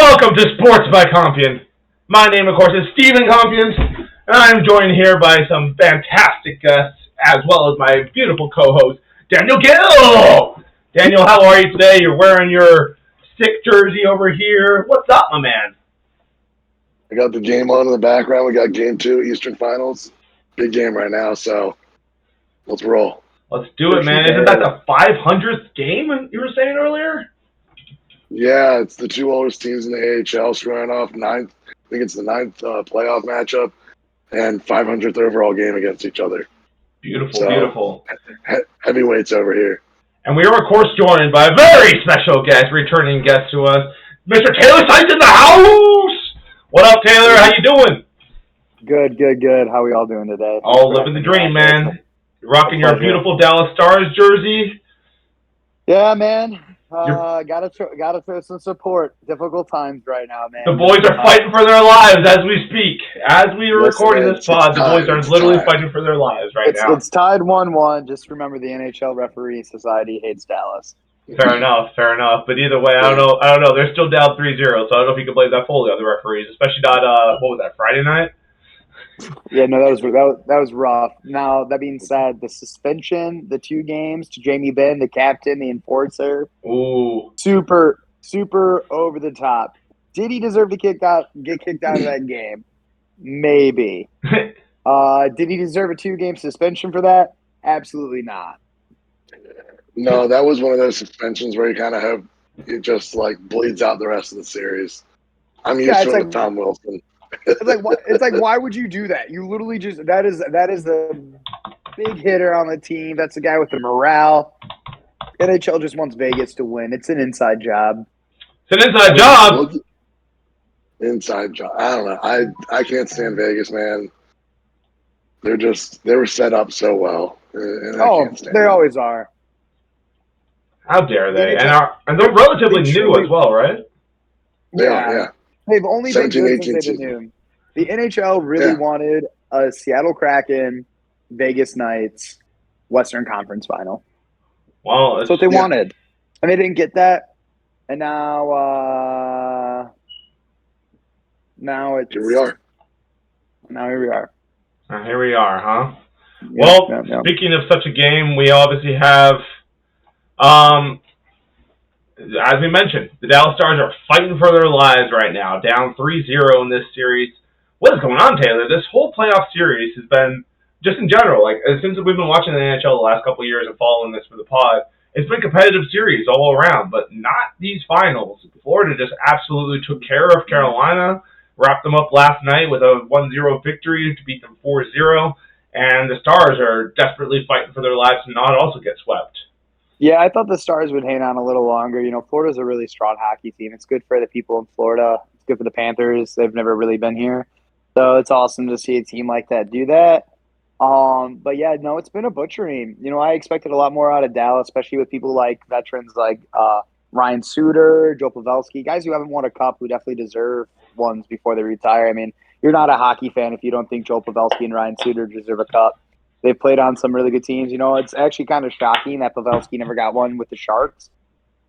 Welcome to Sports by Compian. My name, of course, is Stephen Compian, and I'm joined here by some fantastic guests, as well as my beautiful co-host, Daniel Gill. Daniel, how are you today? You're wearing your sick jersey over here. What's up, my man? I got the game on in the background. We got Game 2, Eastern Finals. Big game right now, so let's roll. Let's do it, man. Isn't that the 500th game you were saying earlier? Yeah, it's the two oldest teams in the AHL squaring off. Ninth, I think it's the ninth playoff matchup, and 500th overall game against each other. Beautiful, beautiful. Heavyweights over here. And we are, of course, joined by a very special guest, returning guest to us, Mr. Taylor Sites in the house. What up, Taylor? How you doing? Good. How are we all doing today? Oh, living the dream, man. You're rocking your beautiful Dallas Stars jersey. Yeah, man. Gotta throw some support. Difficult times right now, man. The boys are fighting for their lives as we speak. As we are recording this pod, the boys are literally fighting for their lives right now. It's tied 1-1. Just remember, the NHL Referee Society hates Dallas. Fair enough. But either way, I don't know. They're still down 3-0, so I don't know if you can blame that fully on the referees, especially not what was that, Friday night? Yeah, no, that was rough. Now, that being said, the suspension, the 2 games to Jamie Benn, the captain, the enforcer, ooh, super over the top. Did he deserve to get kicked out of that game? Maybe. Did he deserve a 2-game suspension for that? Absolutely not. No, that was one of those suspensions where you kind of have it just like bleeds out the rest of the series. I'm used to it with Tom Wilson. It's like why would you do that? You literally just that is the big hitter on the team. That's the guy with the morale. NHL just wants Vegas to win. It's an inside job. It's an inside job. Inside job. I don't know. I can't stand Vegas, man. They were set up so well. And they always are. How dare they? And they're relatively new as well, right? Yeah. They've only been good since they've been new. The NHL really wanted a Seattle Kraken, Vegas Knights, Western Conference final. Well, that's what they wanted. And they didn't get that. And now it's... Here we are. Now here we are. Here we are, huh? Yeah, Speaking of such a game, we obviously have... as we mentioned, the Dallas Stars are fighting for their lives right now, down 3-0 in this series. What is going on, Taylor? This whole playoff series has been, just in general, like since we've been watching the NHL the last couple of years and following this for the pod, it's been a competitive series all around, but not these finals. Florida just absolutely took care of Carolina, wrapped them up last night with a 1-0 victory to beat them 4-0, and the Stars are desperately fighting for their lives to not also get swept. Yeah, I thought the Stars would hang on a little longer. You know, Florida's a really strong hockey team. It's good for the people in Florida. It's good for the Panthers. They've never really been here. So it's awesome to see a team like that do that. But yeah, no, it's been a butchering. You know, I expected a lot more out of Dallas, especially with people like veterans like Ryan Suter, Joe Pavelski, guys who haven't won a cup who definitely deserve ones before they retire. I mean, you're not a hockey fan if you don't think Joe Pavelski and Ryan Suter deserve a cup. They've played on some really good teams. You know, it's actually kind of shocking that Pavelski never got one with the Sharks.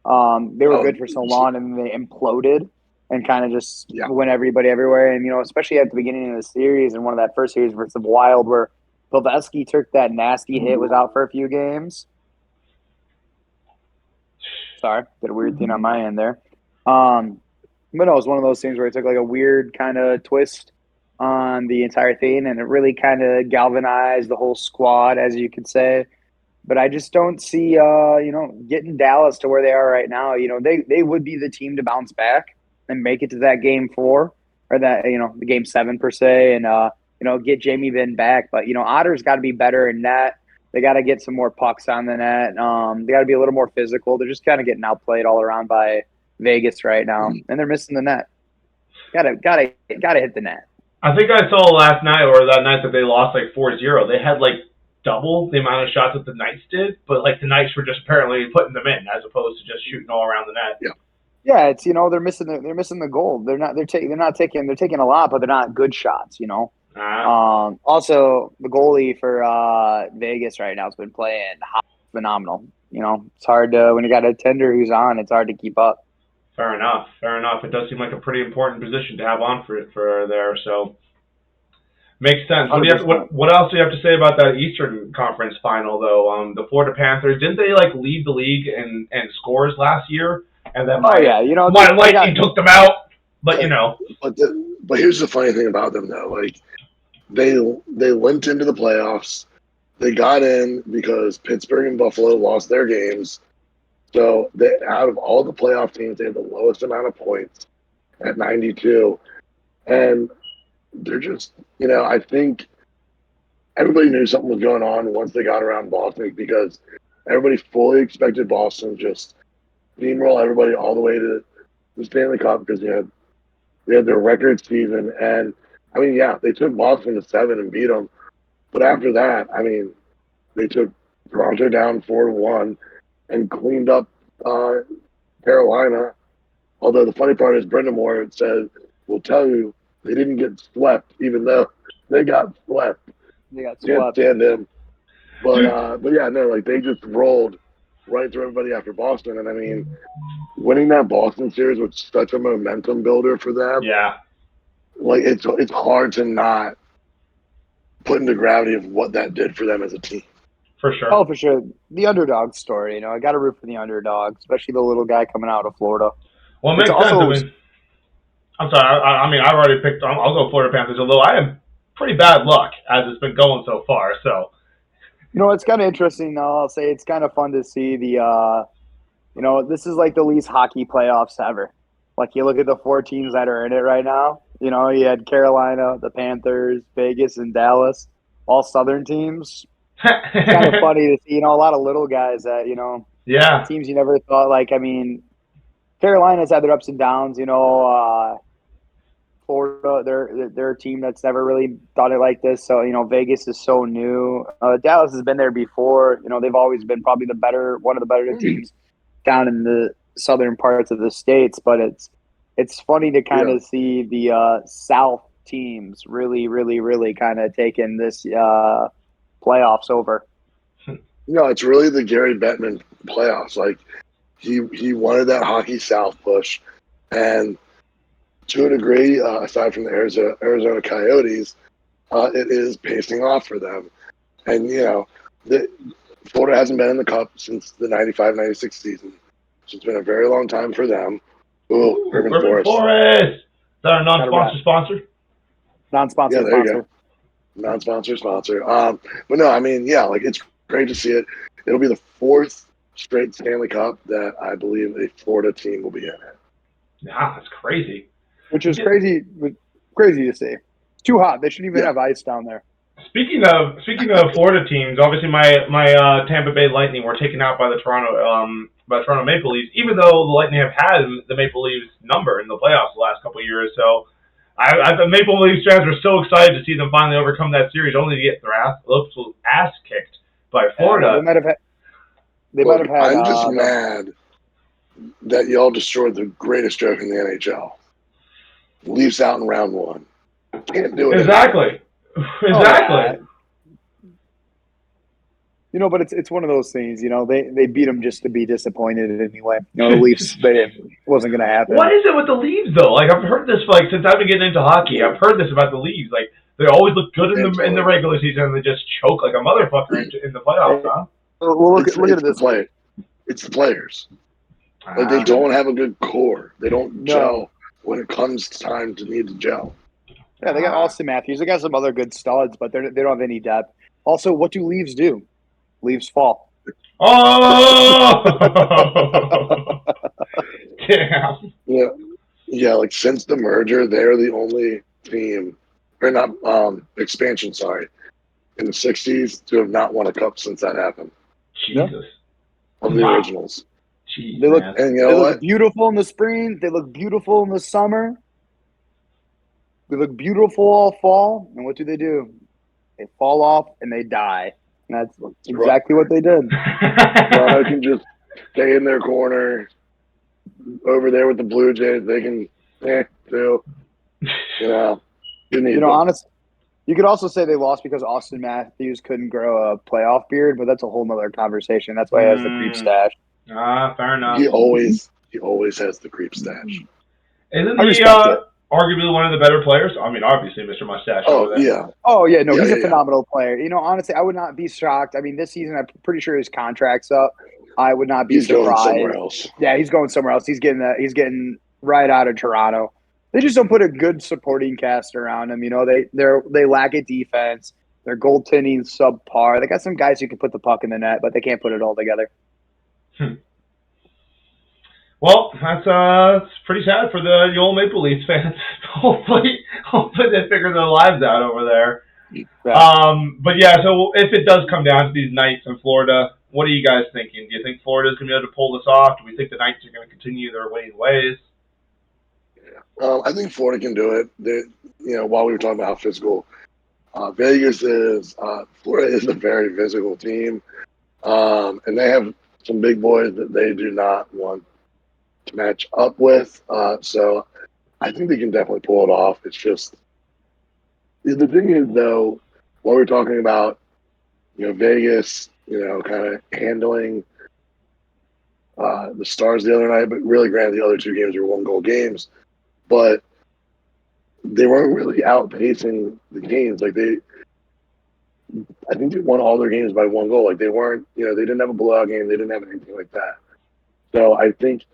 They were good for so long, and they imploded and kind of just went everybody everywhere. And, you know, especially at the beginning of the series and one of that first series versus the Wild where Pavelski took that nasty hit, was out for a few games. Sorry, did a weird thing on my end there. But no, it was one of those things where it took like a weird kind of twist on the entire thing, and it really kind of galvanized the whole squad, as you could say. But I just don't see, getting Dallas to where they are right now. You know, they would be the team to bounce back and make it to that game 4 or that, the game 7 per se, and, get Jamie Benn back. But, Otter's got to be better in net. They got to get some more pucks on the net. They got to be a little more physical. They're just kind of getting outplayed all around by Vegas right now, and they're missing the net. Gotta hit the net. I think I saw last night, or that night that they lost like 4-0, they had like double the amount of shots that the Knights did, but like the Knights were just apparently putting them in as opposed to just shooting all around the net. Yeah, it's they're missing the goal. They're taking a lot, but they're not good shots. Also, the goalie for Vegas right now has been playing phenomenal. It's hard to when you got a tender who's on. It's hard to keep up. Fair enough. Fair enough. It does seem like a pretty important position to have on for there. So makes sense. What do you have? 100%. What else do you have to say about that Eastern Conference final though? The Florida Panthers, didn't they like lead the league in scores last year? And then my Lightning took them out. But but here's the funny thing about them though. Like they went into the playoffs. They got in because Pittsburgh and Buffalo lost their games. So out of all the playoff teams, they had the lowest amount of points at 92. And they're just, I think everybody knew something was going on once they got around Boston because everybody fully expected Boston to just steamroll everybody all the way to the Stanley Cup because they had their record season. And, I mean, yeah, they took Boston to 7 and beat them. But after that, I mean, they took Toronto down 4-1 and cleaned up Carolina. Although the funny part is Brendan Moore said, "We'll tell you, they didn't get swept, even though they got swept." They got Can't swept. stand him. But yeah, no, like they just rolled right through everybody after Boston. And I mean, winning that Boston series was such a momentum builder for them. Yeah. Like it's hard to not put into gravity of what that did for them as a team. For sure. Oh, for sure. The underdog story, I got to root for the underdog, especially the little guy coming out of Florida. Well, it makes sense. I mean, I'm sorry. I mean, I've already picked. I'll go Florida Panthers, although I have pretty bad luck as it's been going so far. So, it's kind of interesting, though. I'll say it's kind of fun to see the, this is like the least hockey playoffs ever. Like, you look at the 4 teams that are in it right now. You had Carolina, the Panthers, Vegas, and Dallas, all Southern teams. It's kind of funny to see, a lot of little guys that, yeah, teams you never thought. Like, I mean, Carolina's had their ups and downs. Florida, they're a team that's never really done it like this. So, Vegas is so new. Dallas has been there before. They've always been probably one of the better teams down in the southern parts of the states. But it's funny to kind of see the South teams really, really, really kind of taking this playoffs over. No, it's really the Gary Bettman playoffs. Like he wanted that hockey South push, and to a degree, aside from the Arizona Coyotes, it is pacing off for them. And Florida hasn't been in the Cup since the 95-96 season, so it's been a very long time for them. Ooh, Urban Forest. Is that a non-sponsor sponsor? Non-sponsor sponsor. You go. Non-sponsor sponsor. But no, I mean, yeah, like it's great to see it. It'll be the 4th straight Stanley Cup that I believe a Florida team will be in it. Yeah, that's crazy. Which is crazy to see. It's too hot. They shouldn't even have ice down there. Speaking of Florida teams, obviously my Tampa Bay Lightning were taken out by the Toronto Maple Leafs, even though the Lightning have had the Maple Leafs number in the playoffs the last couple of years. So the Maple Leafs fans were so excited to see them finally overcome that series, only to get their ass kicked by Florida. They might have had. I'm just mad that y'all destroyed the greatest joke in the NHL. Leafs out in round 1. Can't do it. Exactly. Exactly. But it's one of those things. They beat them just to be disappointed anyway. The Leafs, it wasn't going to happen. What is it with the Leafs though? Like I've heard this since I've been getting into hockey. I've heard this about the Leafs. Like they always look good in the regular season, and they just choke like a motherfucker in the playoffs. Huh? Well, look at this play. It's the players. Like they don't have a good core. They don't gel when it comes time to need to gel. Yeah, they got Austin Matthews. They got some other good studs, but they don't have any depth. Also, what do Leafs do? Leafs fall. Oh! Damn. Yeah. Like since the merger, they're the only team, or not expansion. Sorry, in the '60s to have not won a cup since that happened. Jesus. Of the originals. Jeez, they look, and they look beautiful in the spring. They look beautiful in the summer. They look beautiful all fall. And what do? They fall off and they die. And that's exactly what they did. Toronto can just stay in their corner over there with the Blue Jays. They can too. Honestly, you could also say they lost because Austin Matthews couldn't grow a playoff beard, but that's a whole nother conversation. That's why he has the creep stash. Fair enough. He always he always has the creep stash. Isn't I he respect it. arguably one of the better players? I mean, obviously, Mr. Mustache over there. Yeah. Oh, yeah. No, Yeah, he's a yeah. phenomenal player. You know, honestly, I would not be shocked. I mean, this season, I'm pretty sure his contract's up. I would not be He's surprised. going somewhere else. Yeah, he's going somewhere else. He's getting right out of Toronto. They just don't put a good supporting cast around him. You know, they lack a defense. Their goaltending subpar. They got some guys who can put the puck in the net, but they can't put it all together. Well, that's pretty sad for the old Maple Leafs fans. hopefully they figure their lives out over there. Yeah. But yeah, so if it does come down to these Knights in Florida, what are you guys thinking? Do you think Florida's going to be able to pull this off? Do we think the Knights are going to continue their winning ways? I think Florida can do it. While we were talking about how physical Vegas is, Florida is a very physical team, and they have some big boys that they do not want to match up with. So I think they can definitely pull it off. It's just the thing is, though, what we're talking about, Vegas, kind of handling the Stars the other night, but really, granted, the other two games were 1-goal games, but they weren't really outpacing the games. I think they won all their games by 1 goal. They weren't, they didn't have a blowout game. They didn't have anything like that. So I think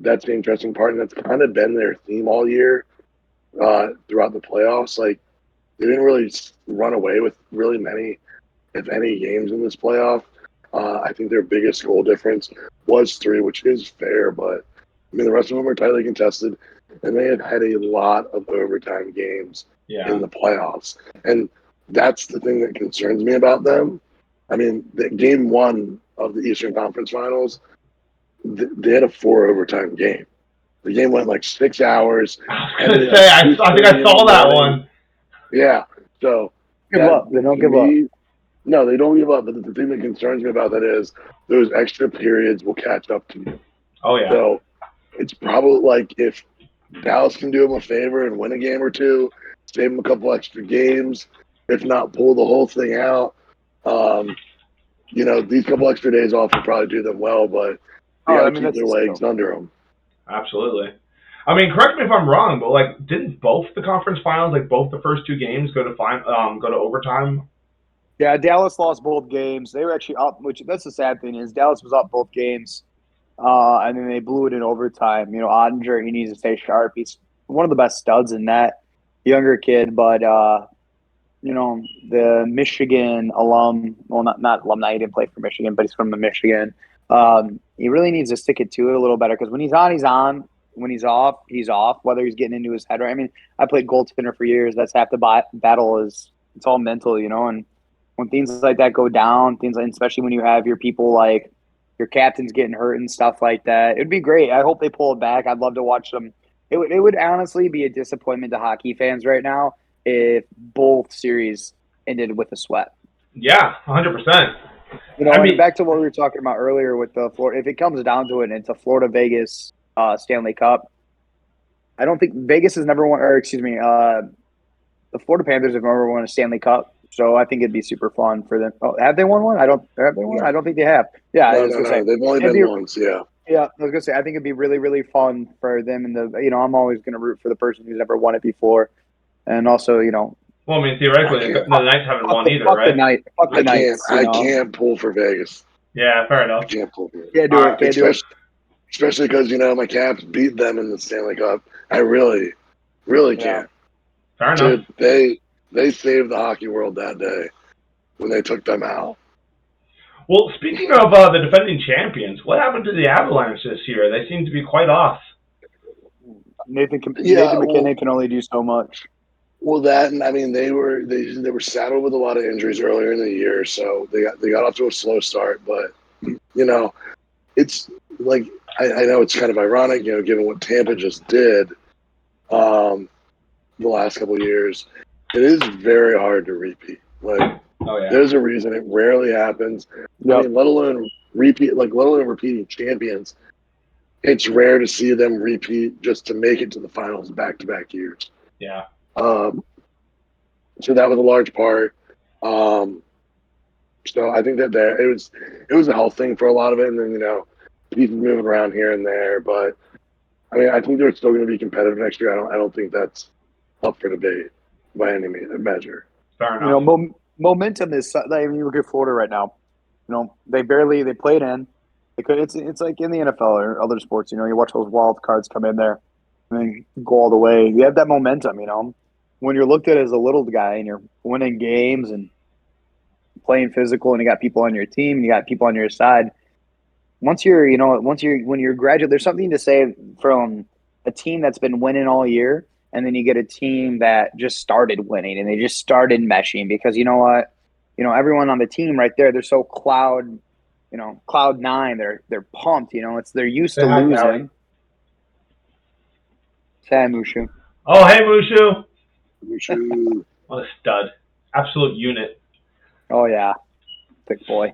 that's the interesting part, and that's kind of been their theme all year throughout the playoffs. They didn't really run away with really many, if any, games in this playoff. I think their biggest goal difference was 3, which is fair, but I mean the rest of them are tightly contested, and they have had a lot of overtime games in the playoffs, and that's the thing that concerns me about them. I mean, game 1 of the Eastern Conference Finals, they had a 4 overtime game. The game went 6 hours. I was going to say, I think I saw that one. Yeah. So Give up. They don't give up. No, they don't give up. But the thing that concerns me about that is those extra periods will catch up to you. Oh, yeah. So it's probably if Dallas can do them a favor and win a game or two, save them a couple extra games, if not pull the whole thing out. These couple extra days off will probably do them well, but they got to keep their legs under them. Absolutely. I mean, correct me if I'm wrong, but didn't both the conference finals, both the first 2 games, go to overtime? Yeah, Dallas lost both games. They were actually up, which that's the sad thing is Dallas was up both games, and then they blew it in overtime. Ottinger, he needs to stay sharp. He's one of the best studs in that younger kid, but the Michigan alum, well, not alumni, he didn't play for Michigan, but he's from the Michigan. He really needs to stick it to it a little better because when he's on, he's on. When he's off, he's off, whether he's getting into his head or – I mean, I played goaltender for years. That's half the battle is – it's all mental, and when things like that go down, especially when you have your people your captains getting hurt and stuff like that, it'd be great. I hope they pull it back. I'd love to watch them. It would honestly be a disappointment to hockey fans right now if both series ended with a sweat. Yeah, 100%. Back to what we were talking about earlier with the Florida. If it comes down to it, and it's a Florida-Vegas Stanley Cup, I don't think Vegas has never won, or excuse me, the Florida Panthers have never won a Stanley Cup. So I think it'd be super fun for them. Oh, have they won one? Have they won? I don't think they have. Yeah, I was gonna say they've only been once. Yeah. Yeah, I was gonna say I think it'd be really, really fun for them. And I'm always gonna root for the person who's never won it before, and also, Well, I mean, theoretically, the Knights haven't won either, right? I can't pull for Vegas. Yeah, fair enough. I can't pull for it. Can't do it. Can't do it. Especially because my Caps beat them in the Stanley Cup. I really, really can't. Fair enough. Dude, they saved the hockey world that day when they took them out. Well, speaking of the defending champions, what happened to the Avalanche this year? They seem to be quite off. Nathan McKinnon can only do so much. Well, that, and I mean, they were saddled with a lot of injuries earlier in the year, so they got off to a slow start. But it's I know it's kind of ironic, given what Tampa just did the last couple of years. It is very hard to repeat. There's a reason it rarely happens. Yep. I mean, let alone repeating champions. It's rare to see them repeat just to make it to the finals back-to-back years. Yeah. So that was a large part. So I think that it was a health thing for a lot of it, and then pieces moving around here and there. But I mean, I think they're still going to be competitive next year. I don't think that's up for debate by any measure. Fair enough. Momentum is. I mean, you look at Florida right now. They played in. It's like in the NFL or other sports. You watch those wild cards come in there and then go all the way. You have that momentum. When you're looked at as a little guy and you're winning games and playing physical, and you got people on your team, and you got people on your side. When you're graduate, there's something to say from a team that's been winning all year, and then you get a team that just started winning and they just started meshing, because you know what, everyone on the team right there, they're so cloud nine, they're pumped. They're used to losing. Say hi, Mushu. Oh, hey, Mushu. Mushu. What a stud! Absolute unit. Oh yeah, big boy.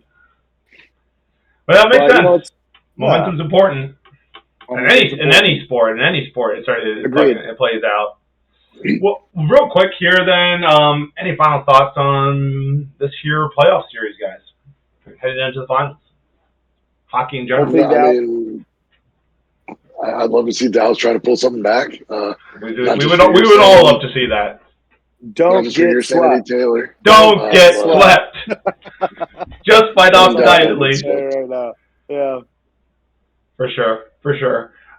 But that makes sense. Momentum's important. In any sport, it plays out. Well, real quick here then, any final thoughts on this here playoff series, guys? Headed into the finals. Hockey in general. I mean, I'd love to see Dallas try to pull something back. We would all love to see that. Don't get swept. Taylor. Don't get swept. Just fight off decidedly. Yeah. For sure.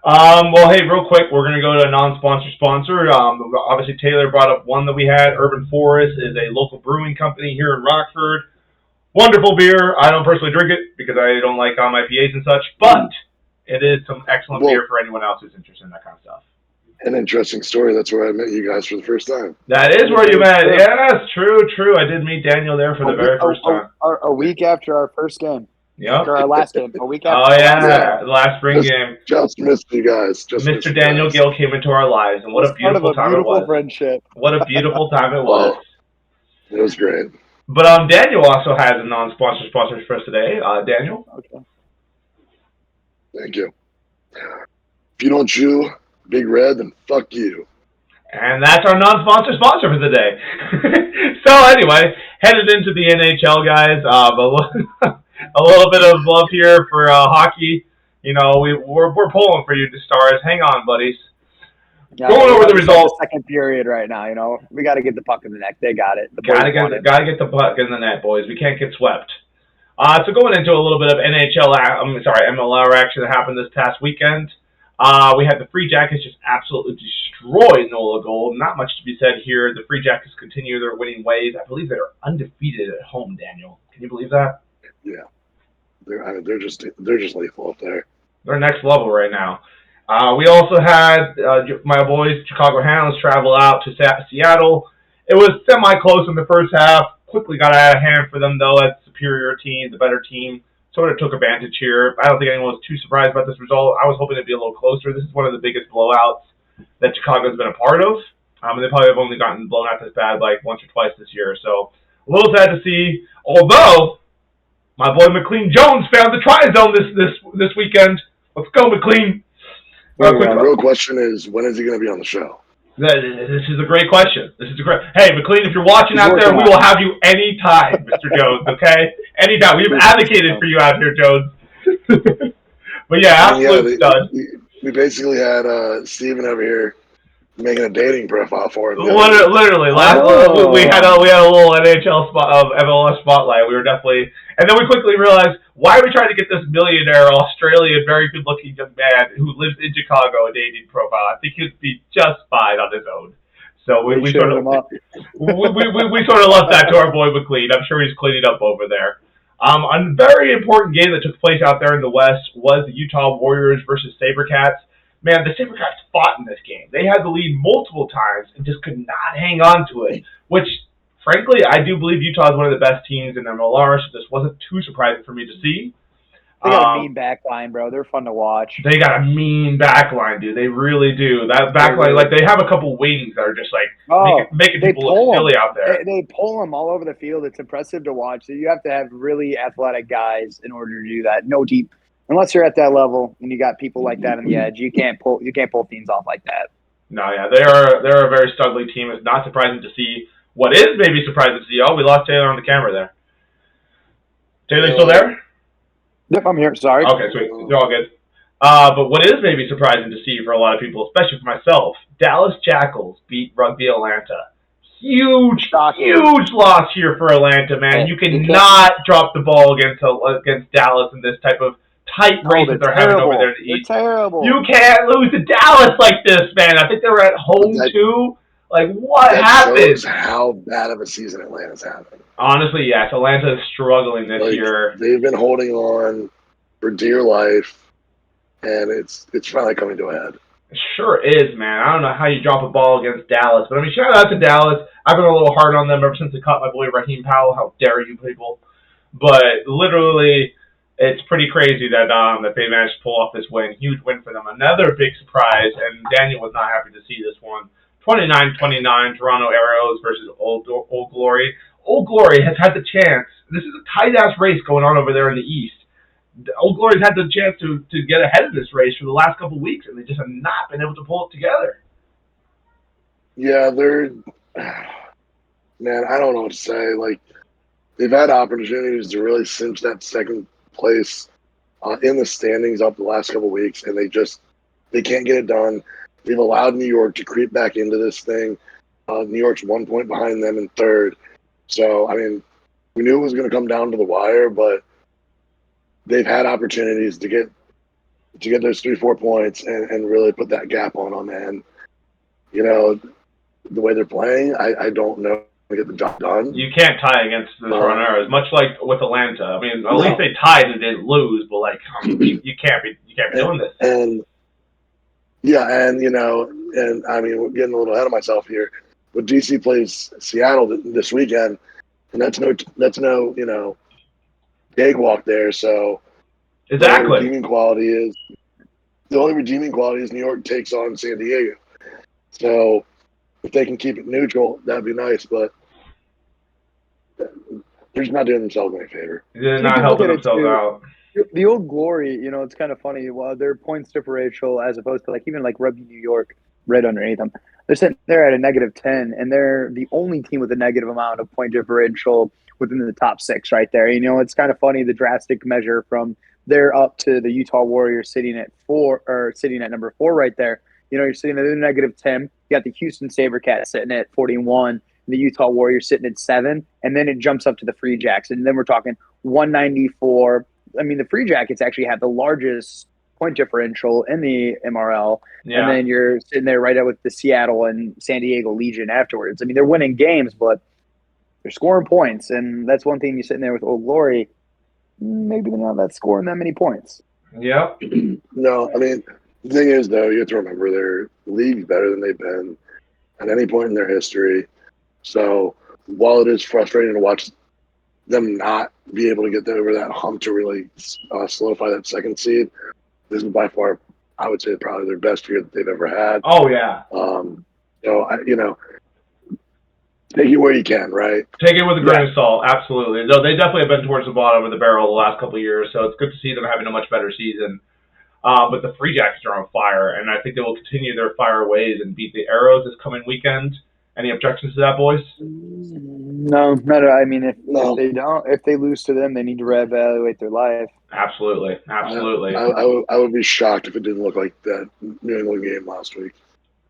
Well, hey, real quick, we're going to go to a non-sponsor. Obviously, Taylor brought up one that we had. Urban Forest is a local brewing company here in Rockford. Wonderful beer. I don't personally drink it because I don't like IPAs and such, but it is some excellent beer for anyone else who's interested in that kind of stuff. An interesting story. That's where I met you guys for the first time. That is where you met. Yes, true. I did meet Daniel there for the very first time. A week after our first game. Yep. After our last game. A week after. Oh, yeah. The last spring game. Just missed you guys. Mr. Daniel Gill came into our lives, and what a beautiful time it was. Friendship. What a beautiful time it was. It was great. But Daniel also has a non-sponsor for us today. Daniel? Okay. Thank you. If you don't chew Big Red, then fuck you. And that's our non-sponsor for the day. So anyway, headed into the NHL, guys. A little bit of love here for hockey. We're pulling for you, the Stars. Hang on, buddies. Yeah, going over the results. Second period right now. We got to get the puck in the net. They got it. Gotta get the puck in the net, boys. We can't get swept. So going into a little bit of MLR action that happened this past weekend. We had the Free Jackets just absolutely destroy Nola Gold. Not much to be said here. The Free Jackets continue their winning ways. I believe they're undefeated at home, Daniel. Can you believe that? Yeah. They're just lethal up there. They're next level right now. We also had my boys, Chicago Hounds, travel out to Seattle. It was semi-close in the first half. Quickly got out of hand for them, though. That's the superior team, the better team. Sort of took advantage here. I don't think anyone was too surprised about this result. I was hoping it'd be a little closer. This is one of the biggest blowouts that Chicago's been a part of. And they probably have only gotten blown out this bad like once or twice this year. So a little sad to see. Although my boy McLean Jones found the try zone this weekend. Let's go, McLean. The real question is, when is he going to be on the show? This is a great question. Hey, McLean, if you're watching out there, we will have you anytime, Mr. Jones, okay? Anytime. We've advocated for you out here, Jones. But yeah, absolute stud. We basically had Steven over here making a dating profile for him. Literally. We had a little NHL MLS spotlight. We were definitely... And then we quickly realized, why are we trying to get this millionaire Australian, very good-looking young man who lives in Chicago a dating profile? I think he'd be just fine on his own. So we sort of left that to our boy McLean. I'm sure he's cleaning up over there. A very important game that took place out there in the West was the Utah Warriors versus SaberCats. Man, the SaberCats fought in this game. They had the lead multiple times and just could not hang on to it, which... Frankly, I do believe Utah is one of the best teams in MLR, so this wasn't too surprising for me to see. They got a mean backline, bro. They're fun to watch. They got a mean backline, dude. They really do. That backline, they have a couple wings that are just making people look silly out there. They pull them all over the field. It's impressive to watch. So you have to have really athletic guys in order to do that. No deep, unless you're at that level and you got people like that on the edge. You can't pull teams off like that. No, yeah, they're a very studly team. It's not surprising to see. What is maybe surprising to see, we lost Taylor on the camera there. Taylor, you still there? Yep, I'm here. Sorry. Okay, sweet. It's all good. But what is maybe surprising to see for a lot of people, especially for myself, Dallas Jackals beat Rugby Atlanta. Huge loss here for Atlanta, man. You cannot drop the ball against Dallas in this type of tight race that they're having over there in the East. They're terrible. You can't lose to Dallas like this, man. I think they were at home too. Like, what happened? That shows how bad of a season Atlanta's having. Honestly, yes. Atlanta is struggling this year. They've been holding on for dear life, and it's finally coming to a head. It sure is, man. I don't know how you drop a ball against Dallas, but I mean, shout out to Dallas. I've been a little hard on them ever since they caught my boy Raheem Powell. How dare you people? But literally, it's pretty crazy that they managed to pull off this win. Huge win for them. Another big surprise, and Daniel was not happy to see this one. 29-29, Toronto Arrows versus Old Glory. Old Glory has had the chance. This is a tight-ass race going on over there in the East. Old Glory's had the chance to get ahead of this race for the last couple of weeks, and they just have not been able to pull it together. Yeah, man, I don't know what to say. Like, they've had opportunities to really cinch that second place in the standings up the last couple of weeks, and they can't get it done. They've allowed New York to creep back into this thing. New York's 1 point behind them in third. So, I mean, we knew it was going to come down to the wire, but they've had opportunities to get those 3-4 points and really put that gap on them. And, you know, the way they're playing, I don't know to get the job done. You can't tie against the Toronto Arrows, much like with Atlanta. I mean, at least they tied and didn't lose, but like you can't be doing this. And you know, and I mean, we're getting a little ahead of myself here. But DC plays Seattle this weekend, and that's no you know, cakewalk there. So exactly, the only redeeming quality is New York takes on San Diego. So if they can keep it neutral, that'd be nice. But they're just not doing themselves any favor. They're not helping themselves out. The Old Glory, you know, it's kind of funny. Well, their points differential, as opposed to like even like Rugby New York, right underneath them, they're sitting there at a -10, and they're the only team with a negative amount of point differential within the top 6 right there. You know, it's kind of funny the drastic measure from there up to the Utah Warriors sitting at number 4 right there. You know, you're sitting at a -10. You got the Houston SaberCats sitting at 41. The Utah Warriors sitting at 7, and then it jumps up to the Free Jacks, and then we're talking 194. I mean, the Free Jackets actually have the largest point differential in the MRL, and then you're sitting there right out with the Seattle and San Diego Legion afterwards. I mean, they're winning games, but they're scoring points, and that's one thing you're sitting there with Old Glory. Maybe they're not scoring that many points. Yeah. No, I mean, the thing is, though, you have to remember their league's better than they've been at any point in their history. So while it is frustrating to watch them not be able to get over that hump to really solidify that second seed, this is by far, I would say, probably their best year that they've ever had. Oh, yeah. So, you know, take it where you can, right? Take it with a grain of salt, absolutely. Though they definitely have been towards the bottom of the barrel the last couple of years, so it's good to see them having a much better season. But the Free Jackets are on fire, and I think they will continue their fire ways and beat the Arrows this coming weekend. Any objections to that, boys? No, not. I mean, if they lose to them, they need to reevaluate their life. Absolutely. I would be shocked if it didn't look like that New England game last week.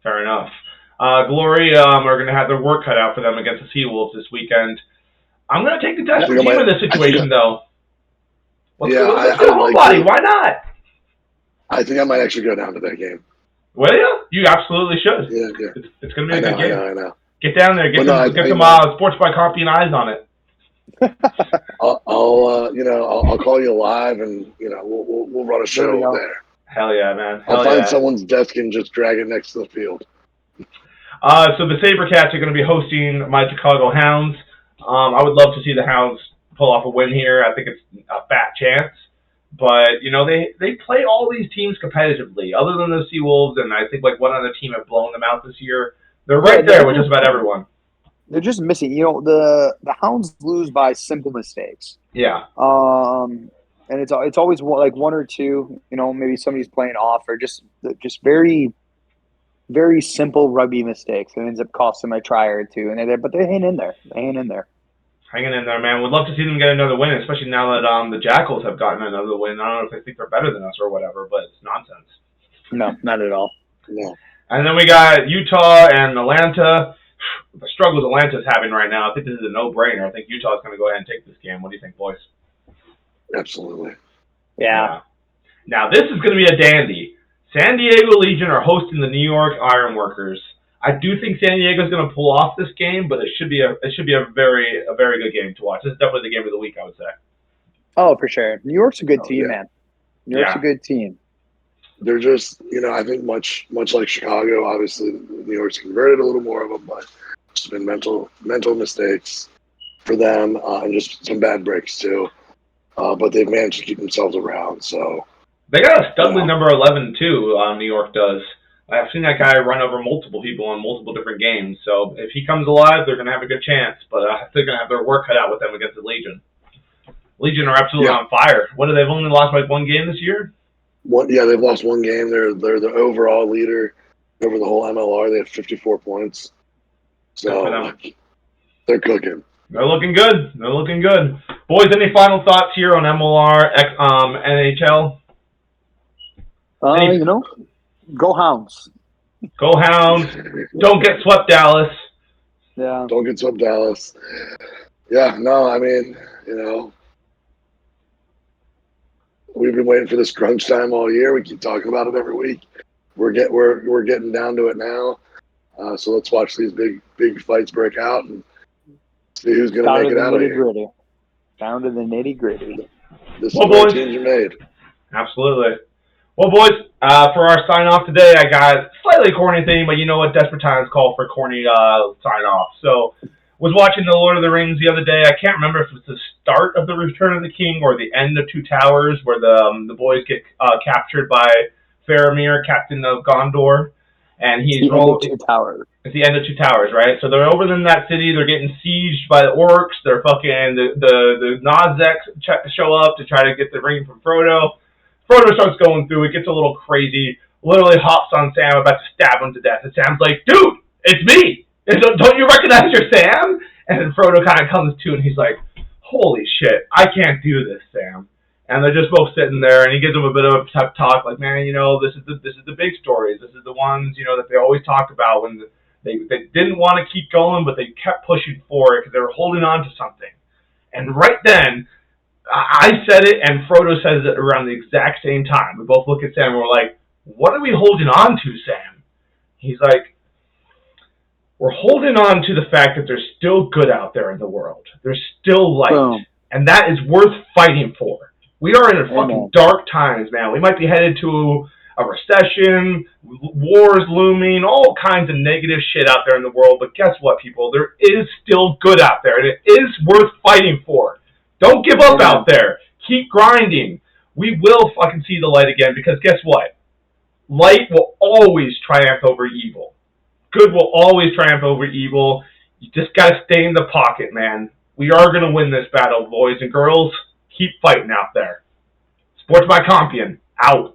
Fair enough. Glory are going to have their work cut out for them against the Seawolves this weekend. I'm going to take the desperate team in this situation, though. Let's go homebody. Why not? I think I might actually go down to that game. Will you? You absolutely should. Yeah. It's going to be a good game. I know. Get down there. Get some Sports by Compian eyes on it. I'll call you live, and we'll run a show there. Hell yeah, man. I'll find someone's desk and just drag it next to the field. So the SaberCats are going to be hosting my Chicago Hounds. I would love to see the Hounds pull off a win here. I think it's a fat chance. But, they play all these teams competitively, other than the Seawolves, and I think one other team have blown them out this year. They're right there with just about everyone. They're just missing. The Hounds lose by simple mistakes. Yeah. And it's always one or two, maybe somebody's playing off, or just very, very simple rugby mistakes. It ends up costing them a try or two, but they hang in there. Hanging in there, man. Would love to see them get another win, especially now that the Jackals have gotten another win. I don't know if they think they're better than us or whatever, but it's nonsense. No, not at all. No. And then we got Utah and Atlanta. The struggles Atlanta's having right now, I think this is a no-brainer. I think Utah's going to go ahead and take this game. What do you think, boys? Absolutely. Yeah. Now, this is going to be a dandy. San Diego Legion are hosting the New York Ironworkers. I do think San Diego's going to pull off this game, but it should be a very good game to watch. This is definitely the game of the week, I would say. Oh, for sure. New York's a good team, man. New York's a good team. They're just, I think much like Chicago, obviously New York's converted a little more of them, but it's been mental mistakes for them and just some bad breaks too. But they've managed to keep themselves around. So they got a studly number 11 too. New York does. I've seen that guy run over multiple people in multiple different games. So if he comes alive, they're going to have a good chance. But they're going to have their work cut out with them against the Legion. Legion are absolutely on fire. They've only lost like one game this year? They've lost one game. They're the overall leader over the whole MLR. They have 54 points. So they're cooking. They're looking good. Boys, any final thoughts here on MLR, NHL? Go Hounds. Go Hounds. Don't get swept, Dallas. Yeah. Don't get swept, Dallas. Yeah, no, I mean, we've been waiting for this crunch time all year. We keep talking about it every week. We're getting down to it now. So let's watch these big fights break out and see who's going to make it out of here. Down to the nitty-gritty. This is where teams are made. Absolutely. Well, boys, for our sign-off today, I got a slightly corny thing, but you know what? Desperate times call for corny sign-off. So, was watching The Lord of the Rings the other day. I can't remember if it was the start of The Return of the King or the end of Two Towers, where the boys get captured by Faramir, Captain of Gondor, and he's rolling. Two Towers. It's the end of Two Towers, right? So they're over in that city. They're getting sieged by the orcs. They're fucking the Nodzeks show up to try to get the ring from Frodo. Frodo starts going through. It gets a little crazy. Literally hops on Sam, about to stab him to death. And Sam's like, "Dude, it's me! Don't you recognize your Sam?" And then Frodo kind of comes to, and he's like, "Holy shit, I can't do this, Sam." And they're just both sitting there, and he gives them a bit of a pep talk, like, "Man, this is the big stories. This is the ones, that they always talk about when they didn't want to keep going, but they kept pushing for it because they were holding on to something." And right then, I said it, and Frodo says it around the exact same time. We both look at Sam, and we're like, "What are we holding on to, Sam?" He's like, "We're holding on to the fact that there's still good out there in the world. There's still light. Boom. And that is worth fighting for. We are in a fucking dark times, man. We might be headed to a recession, wars looming, all kinds of negative shit out there in the world. But guess what, people? There is still good out there, and it is worth fighting for. Don't give up out there. Keep grinding. We will fucking see the light again, because guess what? Light will always triumph over evil. Good will always triumph over evil. You just got to stay in the pocket, man. We are going to win this battle, boys and girls. Keep fighting out there. Sports by Compian. Out.